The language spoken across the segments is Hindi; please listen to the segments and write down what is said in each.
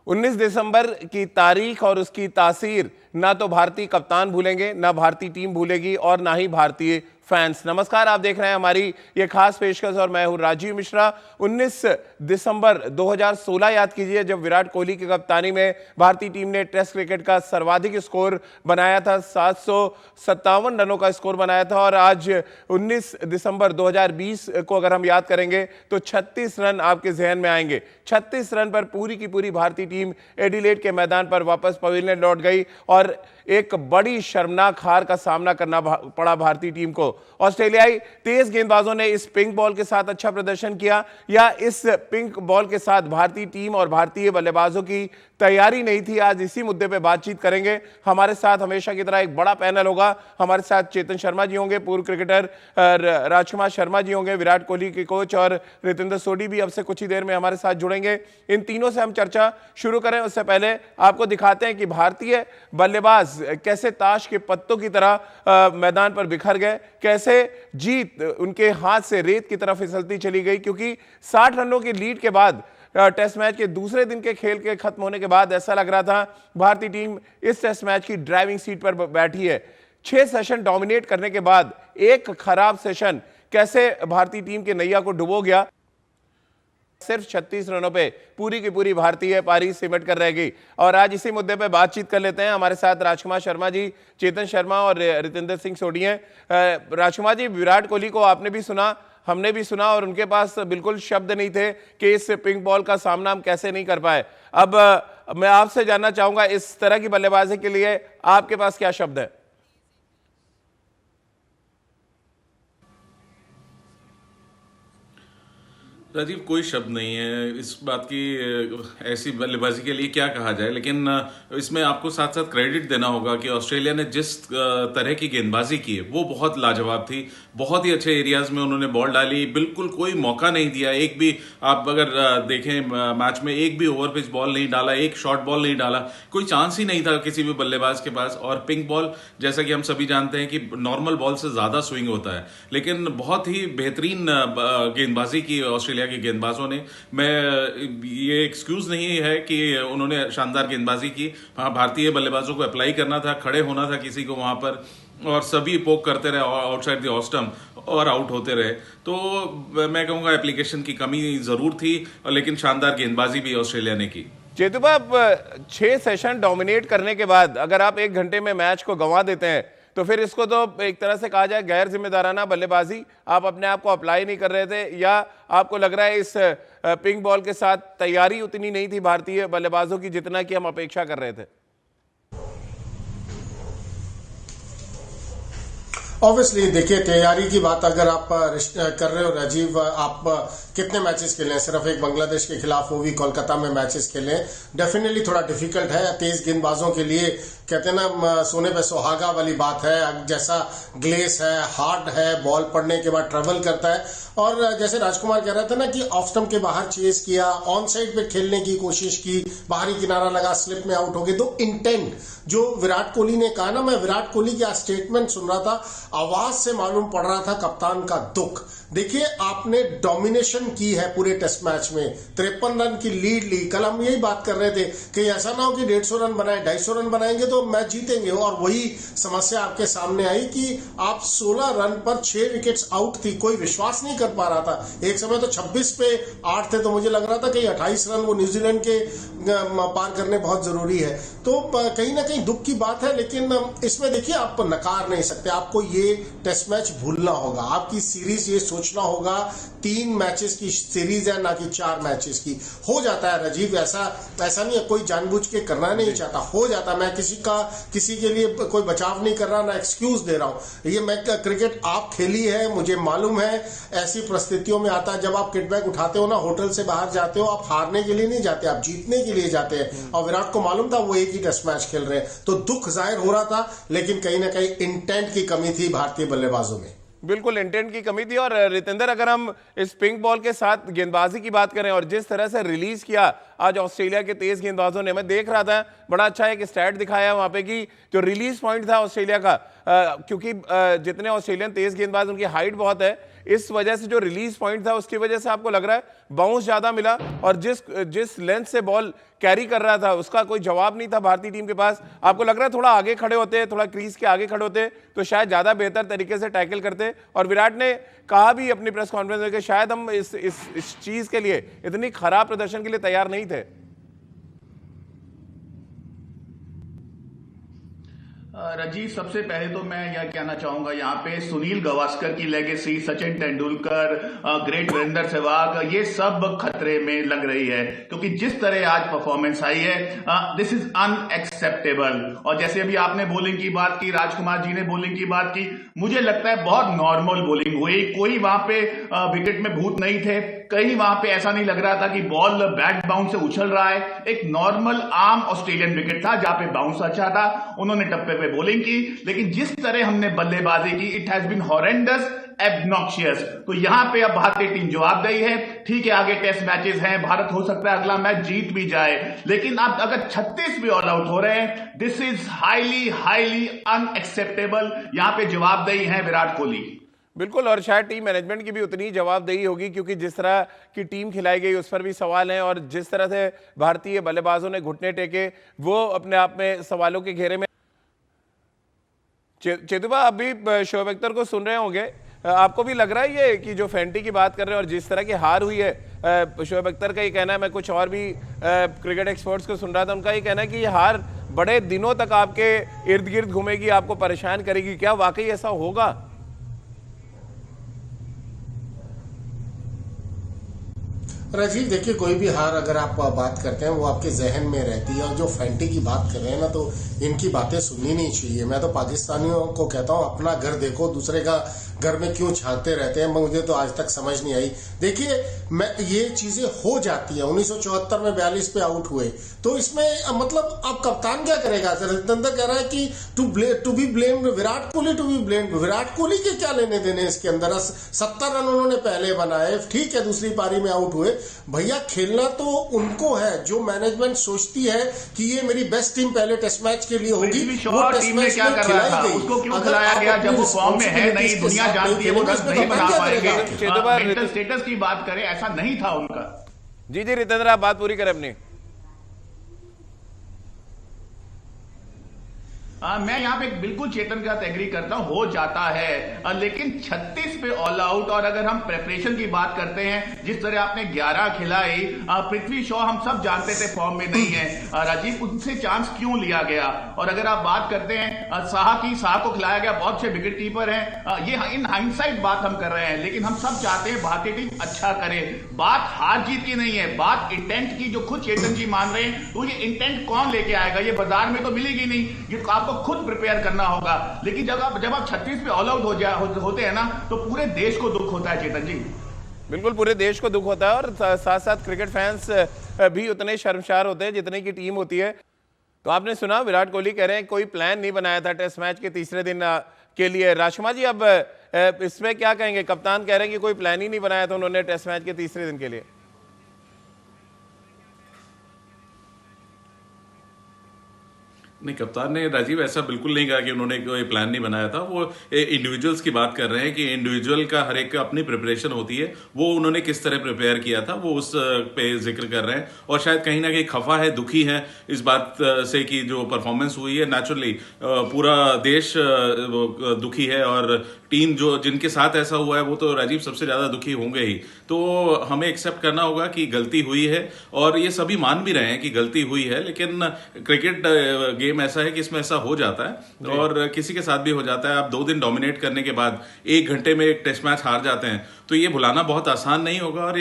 19 दिसंबर की तारीख और उसकी तासीर ना तो भारतीय कप्तान भूलेंगे, ना भारतीय टीम भूलेगी और ना ही भारतीय फैंस। नमस्कार, आप देख रहे हैं हमारी ये खास पेशकश और मैं हूं राजीव मिश्रा। 19 दिसंबर 2016 याद कीजिए, जब विराट कोहली की कप्तानी में भारतीय टीम ने टेस्ट क्रिकेट का सर्वाधिक स्कोर बनाया था, 757 रनों का स्कोर बनाया था। और आज 19 दिसंबर 2020 को अगर हम याद करेंगे तो 36 रन आपके जहन में आएंगे। 36 रन पर पूरी की पूरी भारतीय टीम एडिलेड के मैदान पर वापस पवेलियन लौट गई और एक बड़ी शर्मनाक हार का सामना करना पड़ा भारतीय टीम को। ऑस्ट्रेलियाई तेज गेंदबाजों ने इस पिंक बॉल के साथ अच्छा प्रदर्शन किया या इस पिंक बॉल के साथ भारतीय टीम और भारतीय बल्लेबाजों की तैयारी नहीं थी? आज इसी मुद्दे पे बातचीत करेंगे। हमारे साथ हमेशा की तरह एक बड़ा पैनल होगा। हमारे साथ चेतन शर्मा जी होंगे, पूर्व क्रिकेटर राजकुमार शर्मा जी होंगे, विराट कोहली के कोच, और रितेंद्र सोढी भी अब से कुछ ही देर में हमारे साथ जुड़ेंगे। इन तीनों से हम चर्चा शुरू करें उससे पहले आपको दिखाते हैं कि भारतीय बल्लेबाज कैसे ताश के पत्तों की तरह मैदान पर बिखर गए, कैसे जीत उनके हाथ से रेत की तरफ फिसलती चली गई। क्योंकि 60 रनों की लीड के बाद टेस्ट मैच के दूसरे दिन के खेल के खत्म होने के बाद ऐसा लग रहा था भारतीय टीम इस टेस्ट मैच की ड्राइविंग सीट पर बैठी है। 6 सेशन डोमिनेट करने के बाद एक खराब सेशन कैसे भारतीय टीम के नैया को डुबो गया। सिर्फ 36 रनों पे पूरी की पूरी भारतीय पारी सिमट कर रह गई। और आज इसी मुद्दे पे बातचीत कर लेते हैं। हमारे साथ राजकुमार शर्मा जी, चेतन शर्मा और रितेंद्र सिंह सोढी हैं। राजकुमार जी, विराट कोहली को आपने भी सुना, हमने भी सुना, और उनके पास बिल्कुल शब्द नहीं थे कि इस पिंक बॉल का सामना हम कैसे नहीं कर पाए। अब मैं आपसे जानना चाहूंगा, इस तरह की बल्लेबाजी के लिए आपके पास क्या शब्द है? राजीव, कोई शब्द नहीं है इस बात की। ऐसी बल्लेबाजी के लिए क्या कहा जाए, लेकिन इसमें आपको साथ साथ क्रेडिट देना होगा कि ऑस्ट्रेलिया ने जिस तरह की गेंदबाजी की है वो बहुत लाजवाब थी। बहुत ही अच्छे एरियाज में उन्होंने बॉल डाली, बिल्कुल कोई मौका नहीं दिया। एक भी आप अगर देखें मैच में, एक भी ओवर पिच बॉल नहीं डाला, एक शॉर्ट बॉल नहीं डाला, कोई चांस ही नहीं था किसी भी बल्लेबाज के पास। और पिंक बॉल, जैसा कि हम सभी जानते हैं कि नॉर्मल बॉल से ज्यादा स्विंग होता है, लेकिन बहुत ही बेहतरीन गेंदबाजी की ऑस्ट्रेलिया के गेंदबाजों ने। मैं ये एक्सक्यूज नहीं है कि उन्होंने शानदार गेंदबाजी की। भारतीय बल्लेबाजों को अप्लाई करना था, खड़े होना था किसी को वहां पर, और सभी पोक करते रहे आउटसाइड द ऑफ स्टंप और आउट होते रहे। तो मैं कहूंगा एप्लीकेशन की कमी जरूर थी, लेकिन शानदार गेंदबाजी भी ऑस्ट्रेलिया ने की। चेतुबा, 6 सेशन डोमिनेट करने के बाद अगर आप 1 घंटे में मैच को गंवा देते हैं तो फिर इसको तो एक तरह से कहा जाए गैर जिम्मेदाराना बल्लेबाजी। आप अपने आप को अप्लाई नहीं कर रहे थे, या आपको लग रहा है इस पिंक बॉल के साथ तैयारी उतनी नहीं थी भारतीय बल्लेबाजों की जितना कि हम अपेक्षा कर रहे थे? ऑब्वियसली देखिए, तैयारी की बात अगर आप कर रहे हो राजीव, आप कितने मैचेस खेले हैं? सिर्फ एक बांग्लादेश के खिलाफ, वो भी कोलकाता में मैचेस खेले। डेफिनेटली थोड़ा डिफिकल्ट है तेज गेंदबाजों के लिए। कहते हैं ना, सोने पे सुहागा वाली बात है। जैसा ग्लेस है, हार्ड है, बॉल पड़ने के बाद ट्रेवल करता है। और जैसे राजकुमार कह रहा था ना कि ऑफ स्टंप के बाहर चेस किया, ऑन साइड पे खेलने की कोशिश की, बाहरी किनारा लगा, स्लिप में आउट हो गए। तो इंटेंट जो विराट कोहली ने कहा ना, मैं विराट कोहली का स्टेटमेंट सुन रहा था, आवाज से मालूम पड़ रहा था कप्तान का दुख। देखिए, आपने डोमिनेशन की है पूरे टेस्ट मैच में, 53 रन की लीड ली। कल हम यही बात कर रहे थे कि ऐसा ना हो कि 150 रन बनाए, 250 रन बनाएंगे तो मैच जीतेंगे। और वही समस्या आपके सामने आई कि आप 16 रन पर 6 विकेट्स आउट थी। कोई विश्वास नहीं कर पा रहा था। एक समय तो 26 पे 8 थे, तो मुझे लग रहा था कि 28 रन वो न्यूजीलैंड के पार करने बहुत जरूरी है। तो कहीं ना कहीं दुख की बात है, लेकिन इसमें देखिए, आप नकार नहीं सकते। आपको ये टेस्ट मैच भूलना होगा। आपकी सीरीज ये सोचना होगा 3 मैचेस की सीरीज है, ना कि 4 मैचेस की। हो जाता है राजीव, ऐसा नहीं है, कोई जानबूझ के करना नहीं चाहता, हो जाता। मैं किसी के लिए कोई बचाव नहीं कर रहा, ना एक्सक्यूज दे रहा हूं। ये मैं क्रिकेट आप खेली है, मुझे मालूम है। ऐसी परिस्थितियों में आता है जब आप किटबैग उठाते हो ना, होटल से बाहर जाते हो, आप हारने के लिए नहीं जाते, आप जीतने के लिए जाते हैं। और विराट को मालूम था वो एक ही टेस्ट मैच खेल रहे हैं, तो दुख जाहिर हो रहा था। लेकिन कहीं ना कहीं इंटेंट की कमी थी भारतीय बल्लेबाजों में। बिल्कुल इंटेंट की कमी थी। और रितेंद्र, अगर हम इस पिंक बॉल के साथ गेंदबाजी की बात करें और जिस तरह से रिलीज किया आज ऑस्ट्रेलिया के तेज गेंदबाजों ने, मैं देख रहा था, बड़ा अच्छा एक स्टैट दिखाया वहां पे कि जो रिलीज पॉइंट था ऑस्ट्रेलिया का, क्योंकि जितने ऑस्ट्रेलियन तेज गेंदबाज, उनकी हाइट बहुत है, इस वजह से जो रिलीज पॉइंट था उसकी वजह से आपको लग रहा है बाउंस ज्यादा मिला, और जिस लेंथ से बॉल कैरी कर रहा था उसका कोई जवाब नहीं था भारतीय टीम के पास। आपको लग रहा है थोड़ा आगे खड़े होते, थोड़ा क्रीज के आगे खड़े होते तो शायद ज्यादा बेहतर तरीके से टैकल करते। और विराट ने कहा भी अपनी प्रेस कॉन्फ्रेंस में कि शायद हम इस चीज के लिए, इतनी खराब प्रदर्शन के लिए तैयार नहीं थे। राजीव, सबसे पहले तो मैं यह कहना चाहूंगा, यहाँ पे सुनील गावस्कर की लेगेसी, सचिन तेंदुलकर, ग्रेट वीरेंद्र सहवाग, ये सब खतरे में लग रही है, क्योंकि जिस तरह आज परफॉर्मेंस आई है, दिस इज अनएक्सेप्टेबल। और जैसे अभी आपने बॉलिंग की बात की, राजकुमार जी ने बॉलिंग की बात की, मुझे लगता है बहुत नॉर्मल बॉलिंग हुई, कोई वहां पे विकेट में भूत नहीं थे, कहीं वहां पे ऐसा नहीं लग रहा था कि बॉल बैट बाउंस से उछल रहा है। एक नॉर्मल आम ऑस्ट्रेलियन विकेट था जहां पे बाउंस अच्छा था, उन्होंने टप्पे पे बॉलिंग की, लेकिन जिस तरह हमने बल्लेबाजी की, इट हैज बीन हॉरेंडस, एब्नॉक्शियस। तो यहां पे अब भारतीय टीम जवाबदेही है। ठीक है, आगे टेस्ट मैचेस हैं, भारत हो सकता है अगला मैच जीत भी जाए, लेकिन आप अगर 36 भी ऑल आउट हो रहे हैं, this is highly highly unacceptable. यहां पे जवाबदेही है विराट कोहली। बिल्कुल, और शायद टीम मैनेजमेंट की भी उतनी जवाबदेही होगी, क्योंकि जिस तरह की टीम खिलाई गई उस पर भी सवाल हैं, और जिस तरह से भारतीय बल्लेबाजों ने घुटने टेके वो अपने आप में सवालों के घेरे में। चेतुबा, आप भी शोएब अख्तर को सुन रहे होंगे, आपको भी लग रहा है ये कि जो फेंटी की बात कर रहे हैं और जिस तरह की हार हुई है, शोएब अख्तर का ये कहना है, मैं कुछ और भी क्रिकेट एक्सपर्ट्स को सुन रहा था, उनका ये कहना है कि ये हार बड़े दिनों तक आपके इर्द गिर्द घूमेगी, आपको परेशान करेगी। क्या वाकई ऐसा होगा? राजीव, देखिए, कोई भी हार अगर आप बात करते हैं वो आपके जहन में रहती है, और जो फैंटी की बात कर रहे हैं ना, तो इनकी बातें सुननी नहीं चाहिए। मैं तो पाकिस्तानियों को कहता हूं, अपना घर देखो, दूसरे का घर में क्यों झांकते रहते हैं, मुझे तो आज तक समझ नहीं आई। देखिए, ये चीजें हो जाती है। 1974 में 42 पे आउट हुए, तो इसमें मतलब अब कप्तान क्या करेगा? रविचंद्र कह रहा है कि to be blamed Virat Kohli, to be blamed Virat Kohli के क्या लेने देने इसके अंदर? 70 रन उन्होंने पहले बनाए, ठीक है, दूसरी पारी में आउट हुए। भैया, खेलना तो उनको है, जो मैनेजमेंट सोचती है कि ये मेरी बेस्ट टीम पहले टेस्ट मैच के लिए होगी, वो टेस्ट मैच में खिलाई गई। उसको क्यों खिलाया गया जब वो फॉर्म में है नहीं? दुनिया जानती है वो रन नहीं बना पाएंगे। मेंटल स्टेटस की बात करें, ऐसा नहीं था उनका। जी जी रितेंद्र, आप बात पूरी करें अपनी। मैं यहाँ पे बिल्कुल चेतन के साथ एग्री करता हूँ, हो जाता है, लेकिन 36 पे ऑल आउट। और अगर हम प्रेपरेशन की बात करते हैं, जिस तरह आपने 11 खिलाई, पृथ्वी शॉ हम सब जानते थे फॉर्म में नहीं है, राजीव, उनसे चांस क्यों लिया गया? और अगर आप बात करते हैं शाह को खिलाया गया, बहुत अच्छे विकेट कीपर हैं, ये इन हाइंडसाइड बात हम कर रहे हैं, लेकिन हम सब चाहते हैं भारतीय टीम अच्छा करे। बात हार जीत की नहीं है, बात इंटेंट की, जो खुद चेतन जी मान रहे हैं। तो ये इंटेंट कौन लेके आएगा? ये बाजार में तो मिलेगी नहीं, ये आपको खुद प्रिपेयर करना होगा। लेकिन जब आप 36 पे ऑल आउट होते हैं ना, तो पूरे देश को दुख होता है चेतन जी। बिल्कुल, पूरे देश को दुख होता है, और साथ साथ क्रिकेट फैंस भी उतने शर्मसार होते हैं जितने की टीम होती है। तो आपने सुना, विराट कोहली कह रहे हैं कोई प्लान नहीं बनाया था टेस्ट मैच के तीसरे दिन के लिए। राजकुमार जी, अब इसमें क्या कहेंगे? कप्तान कह रहे हैं कि कोई प्लान ही नहीं बनाया था उन्होंने टेस्ट मैच के तीसरे दिन के लिए। नहीं, कप्तान ने, राजीव, ऐसा बिल्कुल नहीं कहा कि उन्होंने कोई प्लान नहीं बनाया था। वो इंडिविजुअल्स की बात कर रहे हैं कि इंडिविजुअल का हर एक का अपनी प्रिपरेशन होती है, वो उन्होंने किस तरह प्रिपेयर किया था वो उस पे जिक्र कर रहे हैं। और शायद कहीं ना कहीं खफा है, दुखी है इस बात से कि जो परफॉर्मेंस हुई है, नेचुरली पूरा देश दुखी है, और टीम जो जिनके साथ ऐसा हुआ है वो तो राजीव सबसे ज्यादा दुखी होंगे ही। तो हमें एक्सेप्ट करना होगा कि गलती हुई है, और ये सभी मान भी रहे हैं कि गलती हुई है, लेकिन क्रिकेट गेम ऐसा है कि इसमें ऐसा हो जाता है, और किसी के साथ भी हो जाता है। आप 2 दिन डोमिनेट करने के बाद 1 घंटे में एक टेस्ट मैच हार जाते हैं, तो ये भुलाना बहुत आसान नहीं होगा। और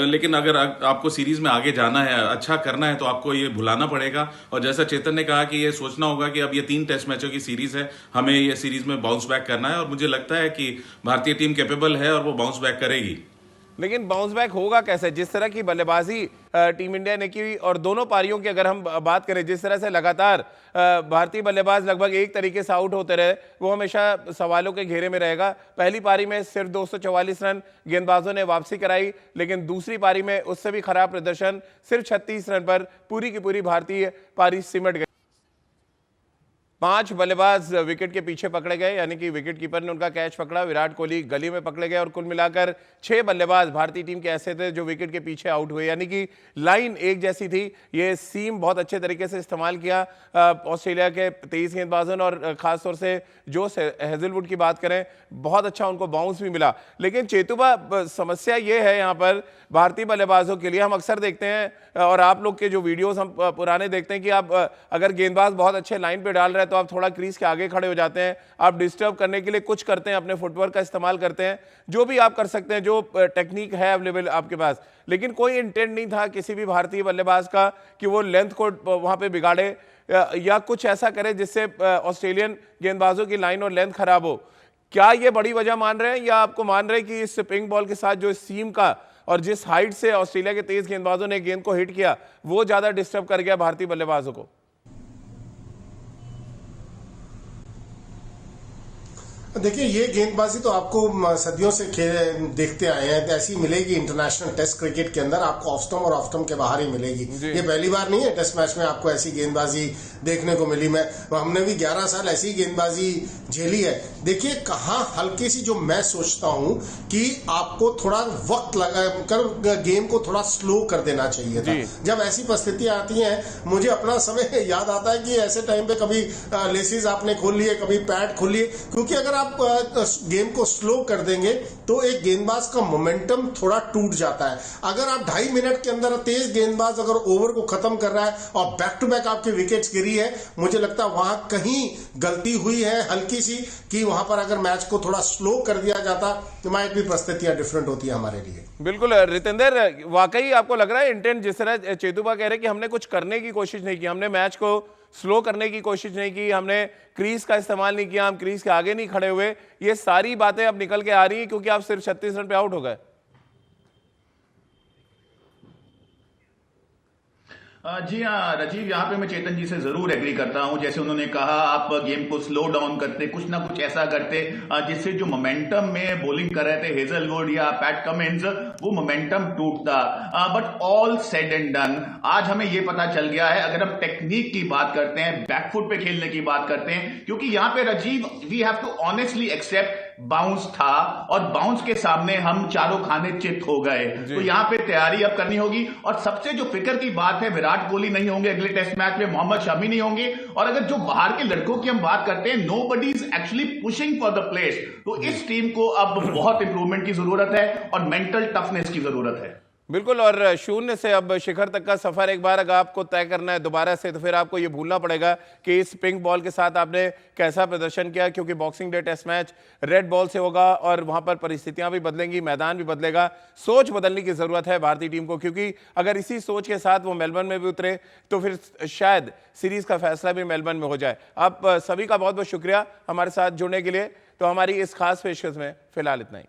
लेकिन अगर आपको सीरीज में आगे जाना है, अच्छा करना है, तो आपको ये भुलाना पड़ेगा। और जैसा चेतन ने कहा कि ये सोचना होगा कि अब ये 3 टेस्ट मैचों की सीरीज है, हमें ये सीरीज में बाउंस बैक करना है, और मुझे लगता है कि भारतीय टीम कैपेबल है और वो बाउंस बैक करेगी। लेकिन बाउंस बैक होगा कैसे? जिस तरह की बल्लेबाजी टीम इंडिया ने की, और दोनों पारियों की अगर हम बात करें, जिस तरह से लगातार भारतीय बल्लेबाज लगभग एक तरीके से आउट होते रहे, वो हमेशा सवालों के घेरे में रहेगा। पहली पारी में सिर्फ 244 रन गेंदबाजों ने वापसी कराई, लेकिन दूसरी पारी में उससे भी खराब प्रदर्शन, सिर्फ 36 रन पर पूरी की पूरी भारतीय पारी सिमट गई। 5 बल्लेबाज विकेट के पीछे पकड़े गए, यानी कि विकेट कीपर ने उनका कैच पकड़ा, विराट कोहली गली में पकड़े गए और कुल मिलाकर 6 बल्लेबाज भारतीय टीम के ऐसे थे जो विकेट के पीछे आउट हुए, यानी कि लाइन एक जैसी थी। ये सीम बहुत अच्छे तरीके से इस्तेमाल किया ऑस्ट्रेलिया के 23 गेंदबाजों ने, और खासतौर से जो हेजलवुड की बात करें, बहुत अच्छा उनको बाउंस भी मिला। लेकिन चेतुबा, समस्या ये है यहाँ पर भारतीय बल्लेबाजों के लिए, हम अक्सर देखते हैं और आप लोग के जो वीडियोस हम पुराने देखते हैं कि आप अगर गेंदबाज बहुत अच्छे लाइन पे डाल रहे हैं तो आप थोड़ा क्रीज के आगे खड़े हो जाते हैं, आप डिस्टर्ब करने के लिए कुछ करते हैं, अपने फुटवर्क का इस्तेमाल करते हैं, जो भी आप कर सकते हैं, जो टेक्निक है अवेलेबल आपके पास। लेकिन कोई इंटेंट नहीं था किसी भी भारतीय बल्लेबाज का कि वो लेंथ को वहां पे बिगाड़े या कुछ ऐसा करे जिससे ऑस्ट्रेलियन गेंदबाजों की लाइन और लेंथ खराब हो। क्या ये बड़ी वजह मान रहे हैं, या आपको मान रहे हैं कि इस पिंक बॉल के साथ जो सीम का और जिस हाइट से ऑस्ट्रेलिया के 23 गेंदबाजों ने गेंद को हिट किया वो ज्यादा डिस्टर्ब कर गया भारतीय बल्लेबाजों को? देखिए, ये गेंदबाजी तो आपको सदियों से देखते आए हैं, ऐसी मिलेगी इंटरनेशनल टेस्ट क्रिकेट के अंदर, आपको ऑफ स्टंप और ऑफ स्टंप के बाहर ही मिलेगी। ये पहली बार नहीं है टेस्ट मैच में आपको ऐसी गेंदबाजी देखने को मिली। हमने भी 11 साल ऐसी गेंदबाजी झेली है। देखिए, कहाँ हल्की सी, जो मैं सोचता हूं कि आपको थोड़ा वक्त लगा कर गेम को थोड़ा स्लो कर देना चाहिए था। जब ऐसी परिस्थितियां आती हैं, मुझे अपना समय याद आता है कि ऐसे टाइम पे कभी लेसिस आपने खोल लिए, कभी पैड खोल लिए, क्योंकि अगर आप गेम को स्लो कर देंगे तो एक गेंदबाज का मोमेंटम थोड़ा टूट जाता है। अगर आप 2.5 मिनट के अंदर तेज गेंदबाज अगर ओवर को खत्म कर रहा है और बैक टू बैक आपकी विकेट्स गिरी है, मुझे लगता है वहां कहीं गलती हुई है हल्की सी, कि वहां पर अगर मैच को थोड़ा स्लो कर दिया जाता तो माइट भी परिस्थितियां डिफरेंट होती है हमारे लिए। बिल्कुल रितेंद्र, वाकई आपको लग रहा है इंटेंट, जिस तरह चेतुबा कह रहे हैं कि हमने कुछ करने की कोशिश नहीं की, हमने मैच को स्लो करने की कोशिश नहीं की, हमने क्रीज का इस्तेमाल नहीं किया, हम क्रीज के आगे नहीं खड़े हुए, ये सारी बातें अब निकल के आ रही हैं क्योंकि आप सिर्फ 36 रन पे आउट हो गए? जी हाँ राजीव, यहाँ पे मैं चेतन जी से जरूर एग्री करता हूँ। जैसे उन्होंने कहा, आप गेम को स्लो डाउन करते, कुछ ना कुछ ऐसा करते जिससे जो मोमेंटम में बॉलिंग कर रहे थे हेजलवुड या पैट कमिंस, वो मोमेंटम टूटता। But all said and done, आज हमें ये पता चल गया है, अगर हम टेक्निक की बात करते हैं, बैकफुट पे खेलने की बात करते हैं, क्योंकि यहाँ पे Rajiv we have to honestly accept bounce था और बाउंस के सामने हम चारों खाने चित हो गए। तो यहाँ पे तैयारी अब करनी होगी। और सबसे जो फिक्र की बात है, विराट कोहली नहीं होंगे अगले टेस्ट मैच में, मोहम्मद शमी नहीं होंगे, और अगर जो बाहर के लड़कों की हम बात करते हैं, nobody is actually pushing for the place. तो इस टीम को अब बहुत इंप्रूवमेंट की जरूरत है और मेंटल टफनेस की जरूरत है। बिल्कुल, और शून्य से अब शिखर तक का सफर एक बार अगर आपको तय करना है दोबारा से, तो फिर आपको ये भूलना पड़ेगा कि इस पिंक बॉल के साथ आपने कैसा प्रदर्शन किया, क्योंकि Boxing Day test match red ball से होगा और वहां पर परिस्थितियां भी बदलेंगी, मैदान भी बदलेगा, सोच बदलने की जरूरत है भारतीय टीम को, क्योंकि अगर इसी सोच के साथ वो मेलबर्न में भी उतरे तो फिर शायद सीरीज का फैसला भी मेलबर्न में हो जाए। आप सभी का बहुत बहुत शुक्रिया हमारे साथ जुड़ने के लिए। तो हमारी इस खास पेशकश में फिलहाल इतना ही।